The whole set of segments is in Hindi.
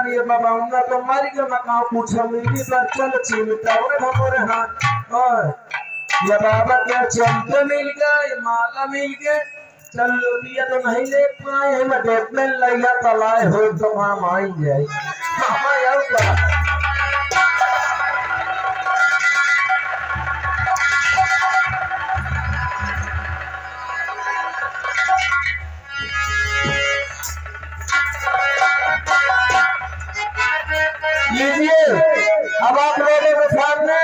दिए बाबाऊंगा तो मारी के मकाओ पूछो मिली पर चल चिमटा वो मोरे हाथ और ये बाबा क्या चमके मिल गए माला मिल गए चल दिया तो नहीं ले पाए मैं डेट में लैया तलाए हो तो वहां आई जाए हाँ यार क्या लीजिए अब आप लोगों के सामने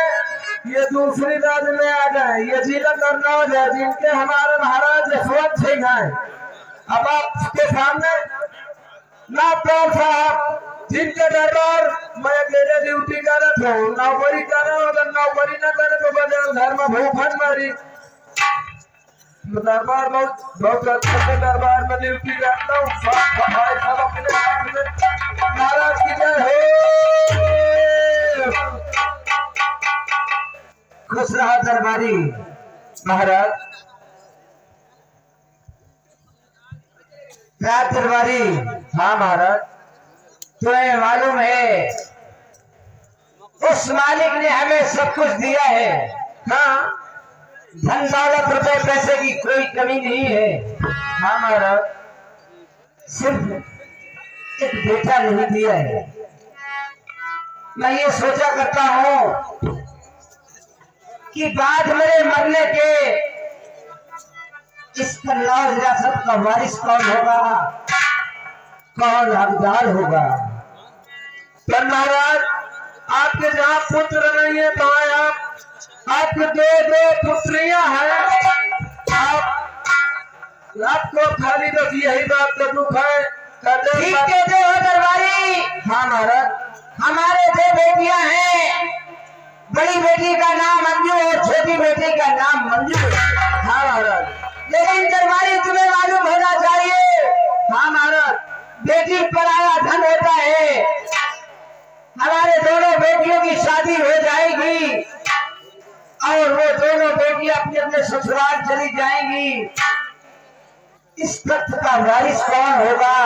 ये दूसरी राज्य में आ गए ये जिला कन्नौज है जिनके हमारे महाराज यशवंत सिंह हैं। अब आपके सामने नाथपाल साहब जिनके दरबार मैं अकेले ड्यूटी करत हूँ नौकरी करो अगर नौकरी न करे तो बदल घर में भूखन मरी दरबार बहुत अच्छे से दरबार में ड्यूटी करता हूँ सब अपने हाथ में महाराज की जय हो खुश रहा दरबारी महाराज रात दरबारी हाँ महाराज तुम्हें मालूम है उस मालिक ने हमें सब कुछ दिया है हाँ धन दौलत रुपए पैसे की कोई कमी नहीं है हाँ महाराज सिर्फ एक बेटा नहीं दिया है। मैं ये सोचा करता हूँ कि बाद मेरे मरने के इस कन्नौज रियासत का वारिस कौन होगा कौन हकदार होगा। पर महाराज आपके जहाँ पुत्र नहीं है तो आपके दो पुत्रियां हैं आपको खाली बस यही बात का दुख है ठीक है जो दरबारी हाँ महाराज हमारे दो बेटियां हैं बड़ी बेटी का नाम मंजू और छोटी बेटी का नाम मंजू हाँ महाराज लेकिन दरबारी तुम्हें मालूम होना चाहिए हाँ महाराज बेटी पराया धन होता है। हमारे दोनों बेटियों की शादी हो जाएगी और वो दोनों बेटियां अपने अपने ससुराल चली जाएंगी। इस तथ्य का वारिस कौन होगा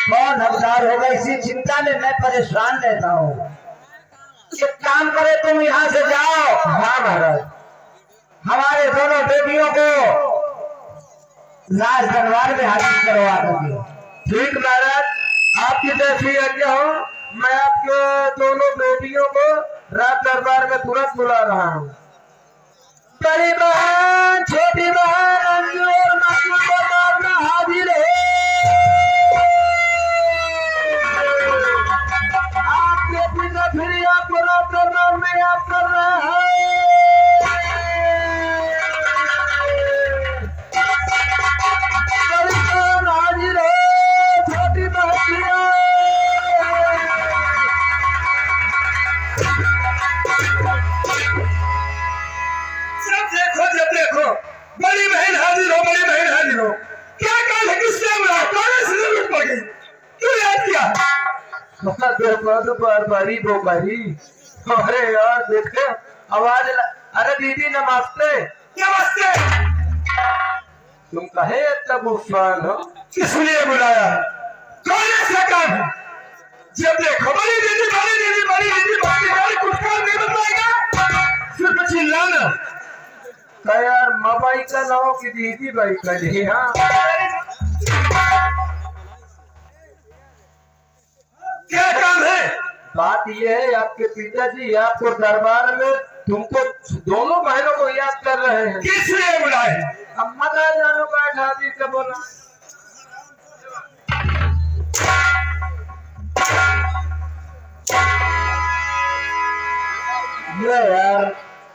कौन हकदार होगा इसी चिंता में मैं परेशान रहता हूँ। एक काम करे तुम यहाँ से जाओ हाँ महाराज हमारे दोनों बेटियों को राज दरबार में हाजिर करवा दोगे। ठीक महाराज आपकी जैसी आज्ञा हो मैं आपके दोनों बेटियों को राज दरबार में तुरंत बुला रहा हूँ। बड़ी बहन छोटी बहन अंजू और मंजू दरबार में हाजिर है। आपके पिता फिर आपको राज दरबार में याद कर रहे हैं। बड़ी बहन हाजिर है छोटी बहन जब देखो बड़ी बहन हाजिर हो क्या काम है किसने बुलाया कौन से जरूरत पड़ गई क्यों याद किया बारी वो बारी अरे यार देखे आवाज अरे दीदी नमस्ते नमस्ते तुम कहे इतना गुस्सान हो किसलिए बुलाया कौन ऐसा काम है जब देखो बड़ी दीदी कुछ काम नहीं बताएगा सिर्फ चिल्लाना यार माबाई का नाम की दीदी भाई का जी हाँ क्या काम है बात ये है आपके पिताजी आपको दरबार में तुमको दोनों बहनों को याद कर रहे हैं किस लिए बुलाए अम्मा का जानो का शादी से बोला ये यार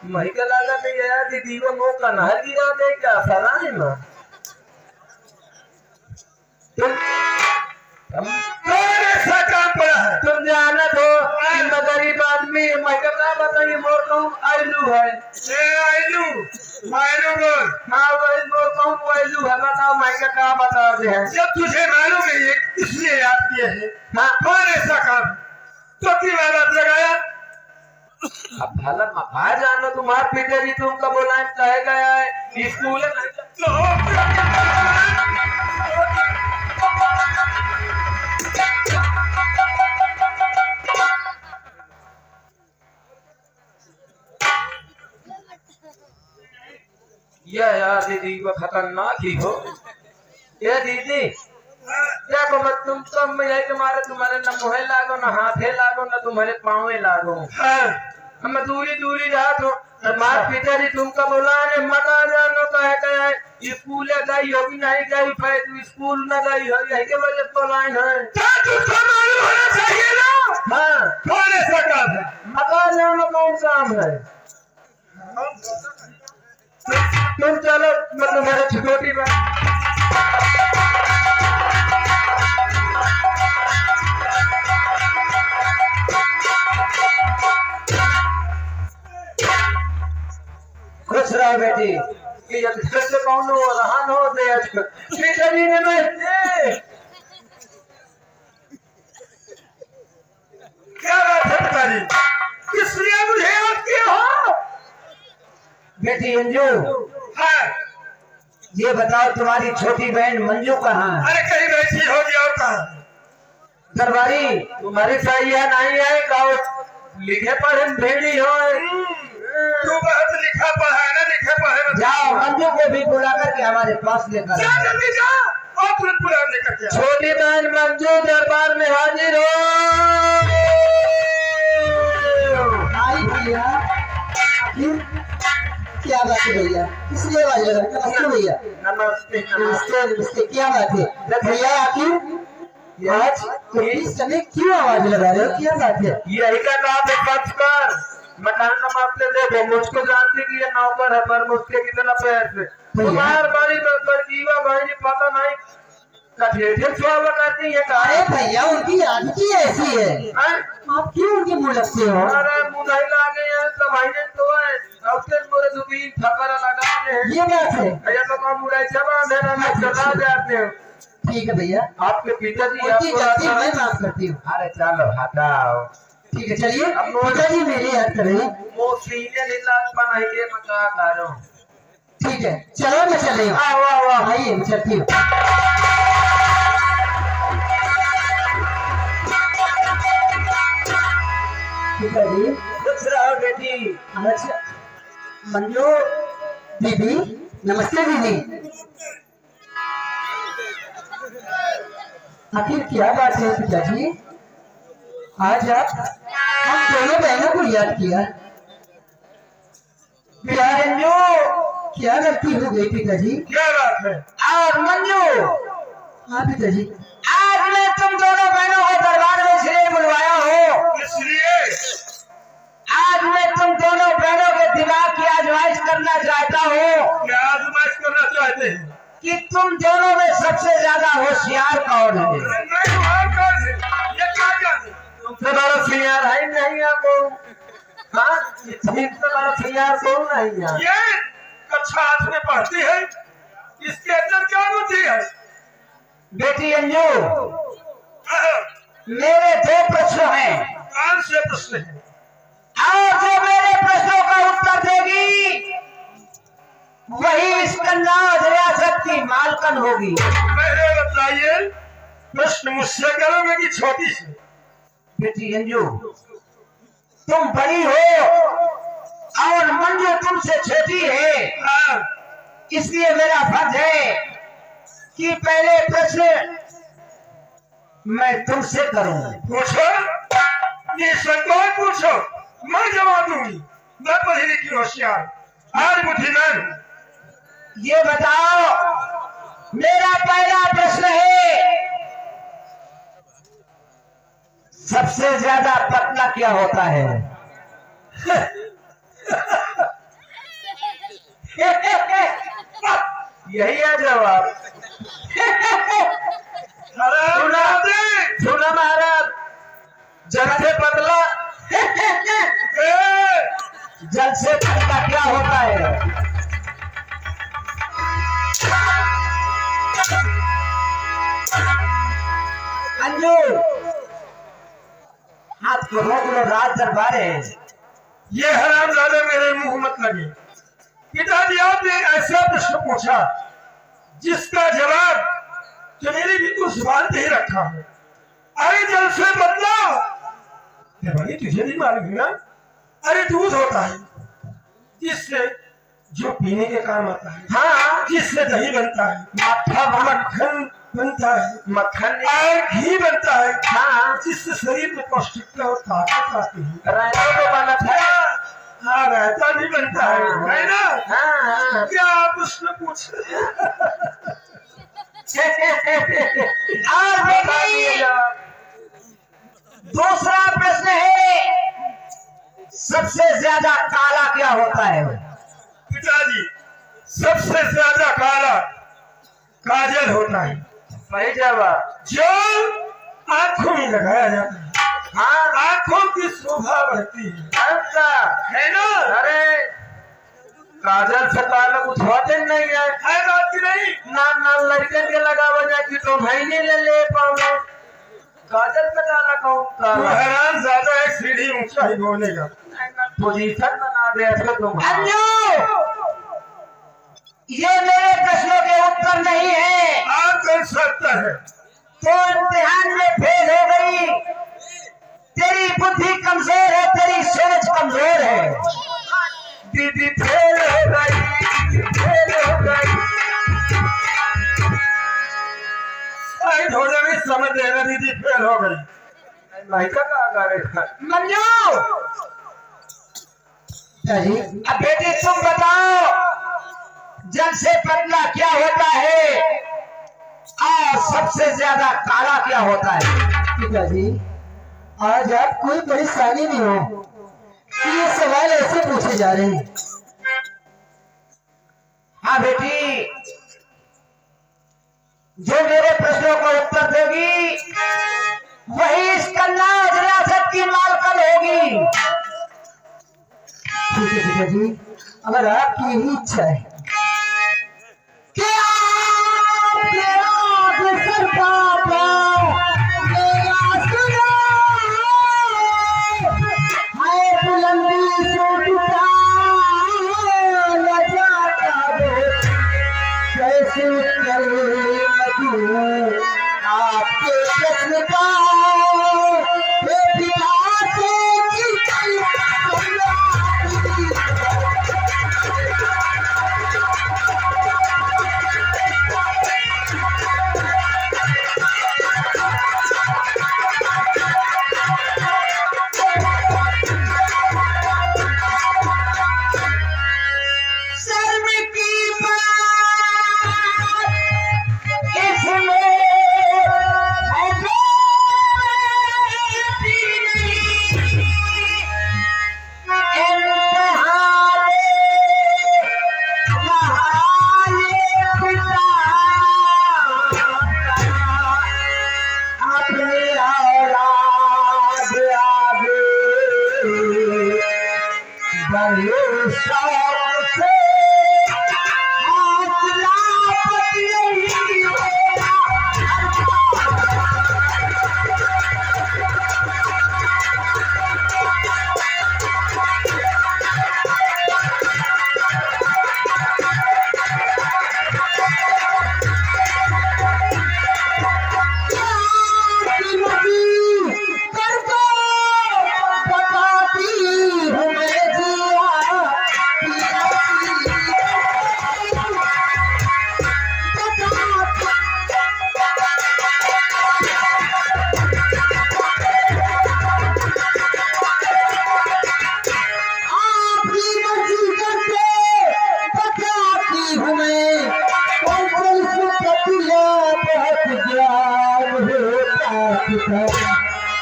मही का लगा नहीं है दीदी को वो कन्हर गिरा दे क्या सरा है ना तुम ऐसा काम पड़ा है तुम जाना तो मैं गरीब आदमी मैं क्या बताइए मोर कहूँ आइलू है आइलू बोल हाँ वही मोर कहूँ आइलू है बताओ मैं क्या बता रहे हैं जब तुझे मालूम है इसलिए याद किया है हाँ कौन ऐसा काम तो की बात लगाया अब भला मखा जानो तुम्हारे पिताजी तुमका बोला कहे गया है स्कूल यह यार दीदी वो खतरनाक ही हो। ये दीदी देखो मत तुम सब में यही तुम्हारे न मुँहे लागो न हाथे लागो न तुम्हारे पाँवे लागो। हम दूरी दूरी रहा तो मार पिताजी तुमका बुलाने मत आ जानो कहे स्कूल गई होगी नहीं गई फिर तू स्कूल न गई हो यही के वजह तो लाइन है। मालूम होना चाहिए ना। हाँ कौन ऐसा काम है मकान जानो कौन काम है। तुम चलो मतलब मेरे छोटी बात खुश रहो बेटी कि जब से कौन हो रहा हो दे पिताजी ने मैं क्या बात है पिताजी इसलिए मुझे याद किया हो। बेटी अंजू हाँ ये बताओ तुम्हारी छोटी बहन मंजू कहाँ है। अरे कहीं बैठी होगी और कहाँ दरबारी तुम्हारी सैया नहीं है गाँव लिखे पढ़े भेड़ी हो। तू बहुत लिखा पढ़ा है ना लिखे पढ़े जाओ मंजू को भी बुला करके हमारे पास लेकर जा जल्दी जा और तुरंत बुला लेकर जा। छोटी बहन मंजू दरबार में हाजिर हो। आई भैया क्या बात है भैया इसलिए आवाज लगा। नमस्ते भैया। नमस्ते नमस्ते नमस्ते क्या बात है भैया आखिर आज इस समय क्यों आवाज लगा रहे हो क्या बात है। यही का काम है सच कर मकान नमाजते देखो मुझको जानती कि ये नौकर है पर मुझके कितना पैर से तुम्हार बड़ी जीवा भाई जी पता नहीं कठेठे स्वागत करती है। अरे भैया उनकी आदत ही ऐसी है आप क्यों उनके मुँह लगते हो। अरे मुँह नहीं लागे हैं तो भाई ने तो है मोरे दुबी थपरा लगाते हैं ये बात है भैया तो काम मुड़ा चबा देना मैं चला जाते हो। ठीक है भैया आपके पिताजी उनकी गलती मैं माफ करती हूँ। अरे चलो हटाओ ठीक है चलिए पिताजी मेरे याद कर रहे हैं वो सीने नीलाज बनाई के मका करो। ठीक है चलो मैं चल रही हूँ। वाह वाह आइए मैं चलती हूँ। पिताजी खुश रहो बेटी। अच्छा मंजू दीदी नमस्ते दीदी। आखिर क्या बात है पिताजी आज आप हम दोनों बहनों को याद किया। मंजू क्या गलती हो गई पिताजी। क्या बात है और मंजू हाँ पिताजी आज मैं तुम दोनों बहनों को दरबार में इसलिए बुलवाया हो इसलिए आज मैं तुम दोनों बहनों के दिमाग की आजमाइश करना चाहता हूँ। क्या आजमाइश करना चाहते हैं कि तुम दोनों में सबसे ज्यादा होशियार कौन है। तुमसे बड़ा होशियार है नहीं आपको। हाँ तुमसे बड़ा होशियार कौन नहीं है। ये कक्षा 8 में पढ़ती है इसके अंदर क्या बुद्धि है। बेटी अंजू मेरे 2 प्रश्न हैं। कौन से प्रश्न हैं और जो मेरे प्रश्नों का उत्तर देगी वही इस कन्नौज रियासत की मालकन होगी। पहले बताइए प्रश्न मुझसे करोगे कि छोटी से। बेटी अंजू तुम बड़ी हो और मंजू तुमसे छोटी है इसलिए मेरा फर्ज है कि पहले प्रश्न मैं तुमसे करूं। पूछो निसंकोच पूछो मैं जवाब दूंगी। मैं पढ़ी लिखी होशियार आज बुद्धिमान। ये बताओ मेरा पहला प्रश्न है सबसे ज्यादा पतला क्या होता है। यही है जवाब। सुना महाराज जल से पतला जल से पतला क्या होता है। अंजू हाथ को रोक लो राज दरबार है। ये हरामजादे मेरे मुंह मत लगे। पिताजी आपने ऐसा प्रश्न पूछा जिसका जवाब जो मेरी भी कुछ जुबान पे ही रखा है। अरे जल से बदला भाई तुझे नहीं मालूम है ना। अरे दूध होता है जिससे जो पीने के काम आता है, हाँ जिससे दही बनता है, मक्खन बनता है, मक्खन और घी बनता है, हाँ जिससे शरीर में पौष्टिकता और ताकत आती है। रायता तो बनत है हाँ, रायता भी बनता है ना? हाँ क्या आप उसमें पूछ रहे और बेटी दूसरा प्रश्न है, सबसे ज्यादा काला क्या होता है? पिताजी, सबसे ज्यादा काला काजल होता है, सही जवाब। जो आंखों में लगाया जाता है। हाँ आंखों की शोभा बढ़ती है, अच्छा है ना? अरे काजल से काला कुछ होते नहीं है बात की नहीं? ना लड़कन के लगा वजह की तो महीने ले पाऊंगा काजल से काला कौन तू काला हैरान ज्यादा है, सीढ़ी ऊंचा ही बोलेगा। पोजीशन बना दे ऐसे तुम। ये मेरे प्रश्नों के उत्तर नहीं है, आप कर सकता है। तो इम्तिहान में फेल हो गई, तेरी बुद्धि कमजोर है, तेरी सोच कमजोर है। दीदी फेल हो गई, दीदी फेल हो गई। साइड हो जाए समझ लेना, दीदी फेल हो गई। लड़का कहाँ करेगा? मंजू जी अब बेटी तुम बताओ, जल से पतला क्या होता है और सबसे ज्यादा काला क्या होता है? पिताजी, आज आप कोई परेशानी नहीं हो कि ये सवाल ऐसे पूछे जा रहे हैं। हाँ बेटी, जो मेरे प्रश्नों का उत्तर देगी वही इस कन्नौज रियासत की मालकन होगी। ठीक है पिताजी, अगर आपकी यही इच्छा है क्या आपके सर का मेरा सुनो, है बुलंदी से उठा न जाता वो, कैसे उत्तर मैं दूं आपके प्रश्न का?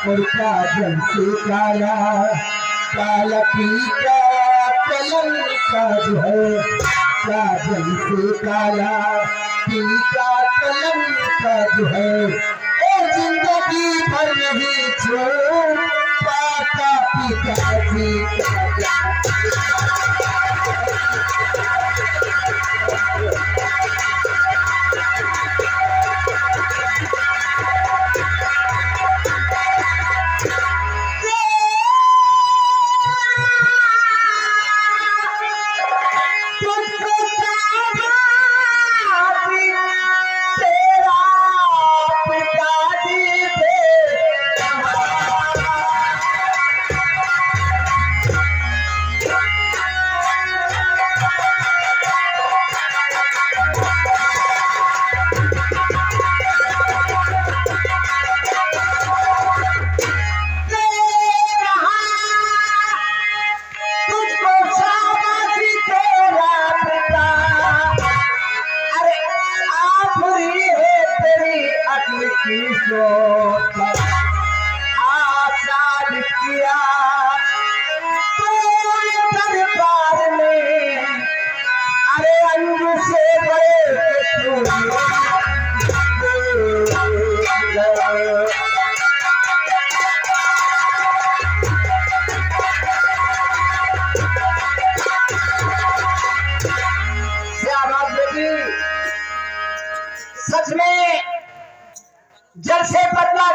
और काजल से काला काला पीका कलंका जो है, काजल से काला पीका कलंका जो है, ओ जिंदगी भर नहीं छोड़ पाता पिताजी का।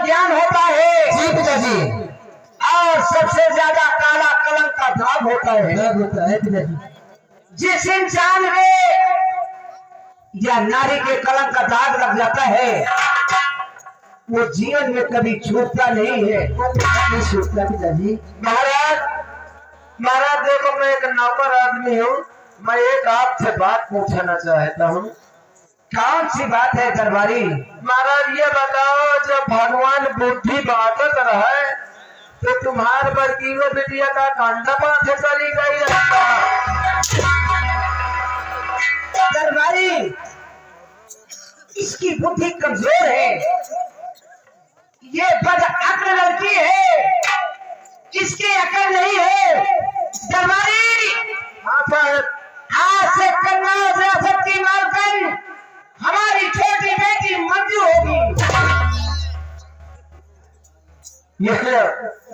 ज्ञान होता है जी पिताजी। और सबसे ज्यादा काला कलंक का दाग होता है। दाग होता है पिताजी। जिस इंसान में या नारी के कलंक का दाग लग जाता है वो जीवन में कभी छूटता नहीं है। नहीं छूटता पिताजी। महाराज देखो, मैं एक नौकर आदमी हूँ, मैं एक आपसे बात पूछना चाहता हूँ। कौन सी बात है दरबारी? महाराज ये बताओ, जब भगवान बुद्धि बांटत रहे तो तुम्हारे बड़कीवा बिटिया का कांडा पाथे चली गई रहता। दरबारी इसकी बुद्धि कमजोर है, ये बदअक्ल लड़की है, इसकी अकल नहीं है। दरबारी हाँ साहब, आज से कन्नौज रियासत की मालकिन हमारी छोटी बेटी मंजू होगी। ये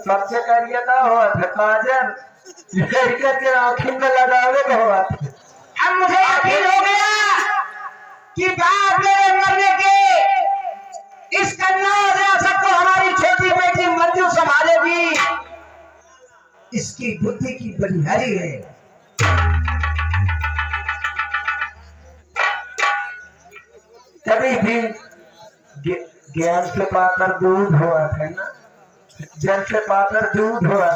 सबसे करिए का हुआ था काजल, लड़का के आँखों में लगावे का हुआ था। अब मुझे यकीन हो गया कि बाप मेरे मरने के इस कन्नौज रियासत को हमारी छोटी बेटी मंजू संभालेगी। इसकी बुद्धि की बलिहारी है। कभी भी ज्ञान से पाकर दूध हुआ था ना, जल से पाकर दूध हुआ,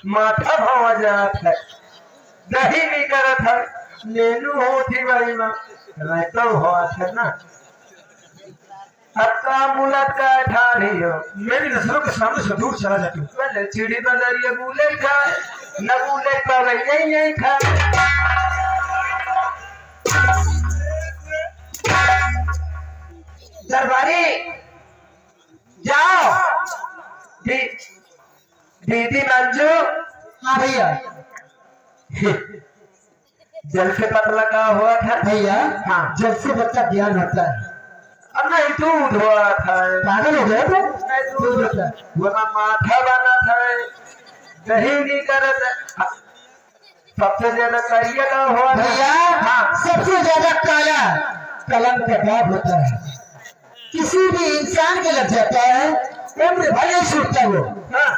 माथा भावा जात है, दही नहीं करत है, नेनू होती बड़ी माँ रहता हुआ था ना। अब का मुलत का ठानी हो, मेरी नस्लों के सामने से दूर चला जाती हूँ। पहले चिड़ी बदरिए बूले खा, न बूले का वही नहीं खा। दरबारी जाओ। दीदी मंजू, हाँ भैया। जल से पतला का हुआ था भैया हाँ, जब से बच्चा ज्ञान होता है। अब नहीं दूध हुआ था, पागल हो गया तो नहीं दूध होता है, वरना माथा बना था, दही नहीं करत। सबसे ज्यादा करिए का हुआ था। भैया हाँ, सबसे ज्यादा काला कलंक का दाग होता है। किसी भी इंसान के लग जाता है उम्र भर नहीं छूटता वो, हाँ,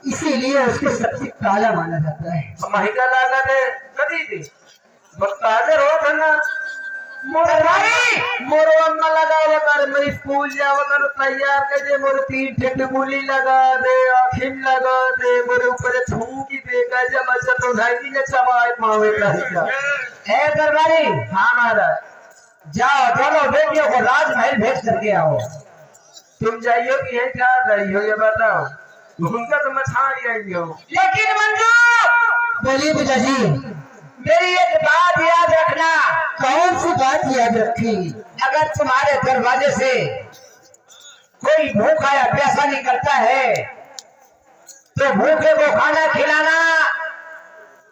इसीलिए उसको सबसे काला माना जाता है। महिका लागत है कदी थी ताजर हो था ना। मोरो अम्मा लगावा कर, मैं स्कूल जावा कर तैयार कर दे, मोरे 3 ठेठ गुली लगा दे, आखिम लगा दे, मोरे ऊपर छूकी दे का जब अच्छा तो ढाई ने चबाए मावे का हिस्सा। ए दरबारी हाँ महाराज, जाओ, दोनों बेटियों को राजमहल भेज करके आओ। तुम जाइयो कि यही खा रही हो ये बताओ, उनका तो मैं छा रही हो। लेकिन मंजू बोलिए पिताजी। मेरी एक बात याद रखना, कौन सी बात याद रखेंगी? अगर तुम्हारे दरवाजे से कोई भूखा या प्यासा निकलता है तो भूखे को खाना खिलाना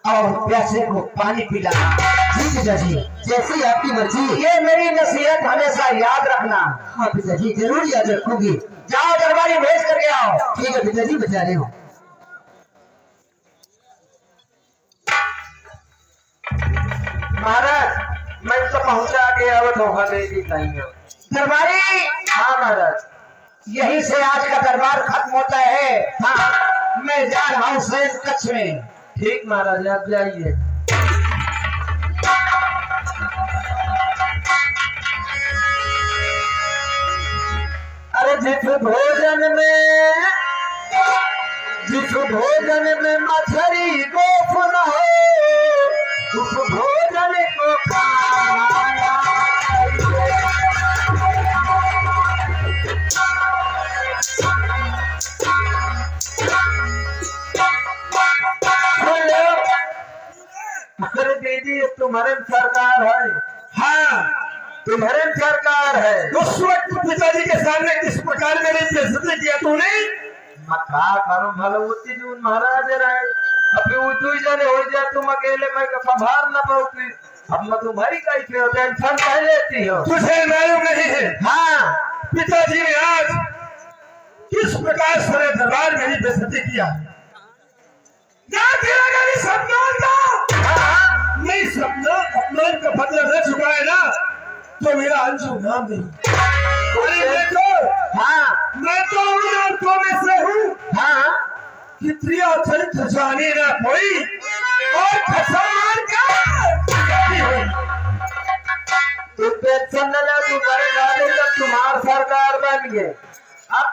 और प्यासे को पानी पिलाना। जी पिताजी, जैसी आपकी मर्जी। ये मेरी नसीहत हमेशा याद रखना। हाँ पिताजी, जरूर याद रखूंगी। जाओ दरबारी भेज करके आओ। ठीक है पिताजी, बचा रहे हो। महाराज, मैं तो पहुंचा के आवत होगा देगी कहीं। दरबारी हाँ महाराज, यहीं से आज का दरबार खत्म होता है। हाँ, मैं जा रहा हूँ सैन कक्ष में। ठीक महाराज, आप जाइए। अरे जिस भोजन में मछली गोफ न हो, उस भोजन को खाना। अरे दीदी, तुम्हारे सरकार है। हाँ, तुम्हारे सरकार है। उस वक्त पिताजी के सामने किस प्रकार मेरी बेइज्जती किया तूने? मक्का करो भलवती जून महाराज रहे, अभी वो तू जाने हो जा, तुम अकेले मैं संभाल ना पाऊंगी। अब मैं तुम्हारी कैसे हो, टेंशन कह लेती हो? तुझे मालूम नहीं है? हाँ, पिताजी ने आज किस प्रकार सारे दरबार में ही बेइज्जती किया। नहीं समझो, अपमान का बदला न चुकाए ना तो मेरा अंशु नाम नहीं। हाँ मैं तो उन औरतों में से हूँ हाँ कि प्रिया चरित्र जाने ना कोई और खसा मार के तुम टेंशन न लो, तुम्हारे गाड़ी जब तुम्हार सरकार बन गए अब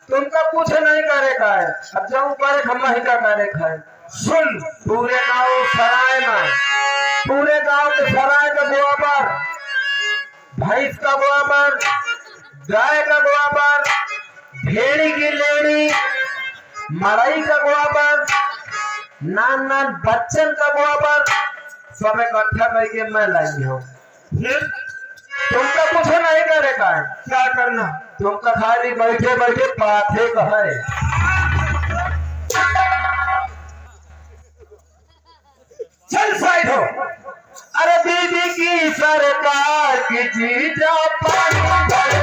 तुमका कुछ नहीं करे का है। अब जब करे हम ही का करे का है। सुन, पूरे गांव सराय में, पूरे गांव के सराय का गोबर, भैंस का गोबर, गाय का गोबर, भेड़ी की लेड़ी, मड़ई का गोबर, नान नान बच्चन का गोबर सब इकट्ठा करके मैं लाई हूँ। तुमका कुछ नहीं करे का है। क्या करना? तुमका खाली बैठे बैठे पाथे का है। चल साइड हो। अरे दीदी की सरकार की जीजा पानी भरे।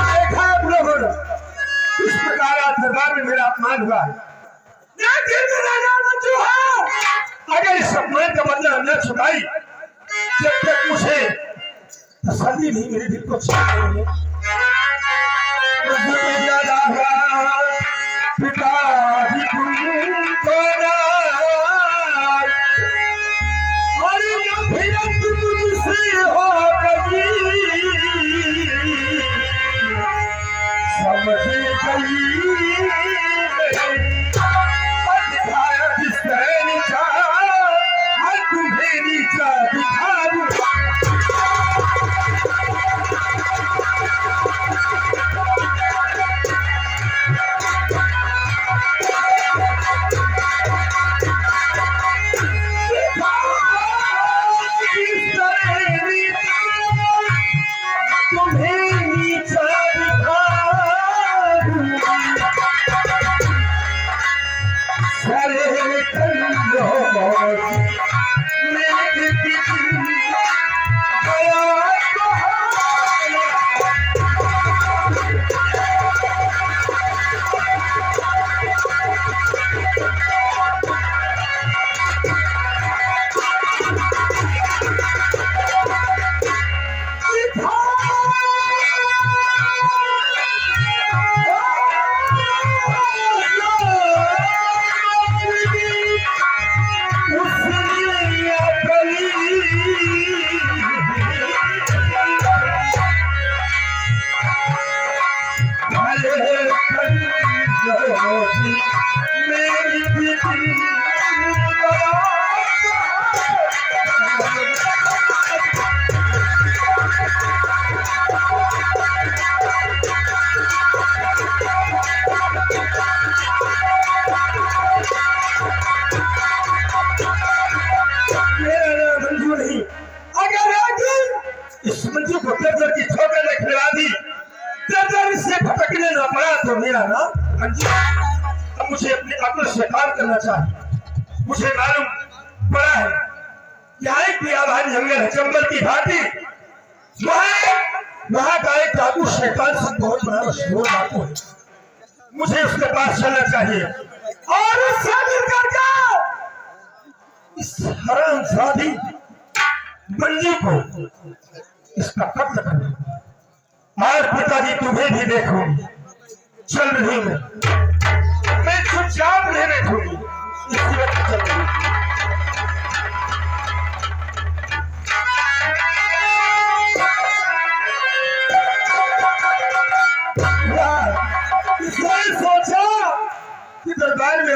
देखा आप लोगों ने इस प्रकार आज दरबार में मेरा अपमान हुआ है। लेकिन मेरा नाम अंशु है। अगर इस अपमान का बदला न चुकाई जब तक मुझे तसल्ली नहीं मेरे दिल को चाहिए। पिताजी तुमको और नफरत मुझसे हो गई, समझ गई जिससे नीचा मैं तुम्हें नीचा दिखा दूं। इस मंजू को दर्जन की ठोकर ने खिला दी, दर्जन इससे भटकने न पड़ा तो मेरा नाम अंजू। अब मुझे अपने अक्ल से काम करना चाहिए। मुझे मालूम पड़ा है यहाँ एक बियाबान जंगल है चंबल की भांति, वहाँ का एक डाकू शैतान से बहुत बड़ा मशहूर डाकू है। मुझे उसके पास चलना चाहिए और उससे मिलकर के इस हरामजादी मंजू को इसका कत्ल करना। आज पिताजी तुम्हें भी देखूंगी, चल रही मैं चुपचाप नहीं बैठूंगी, इसी वक्त चल रही। सोचा कि दरबार में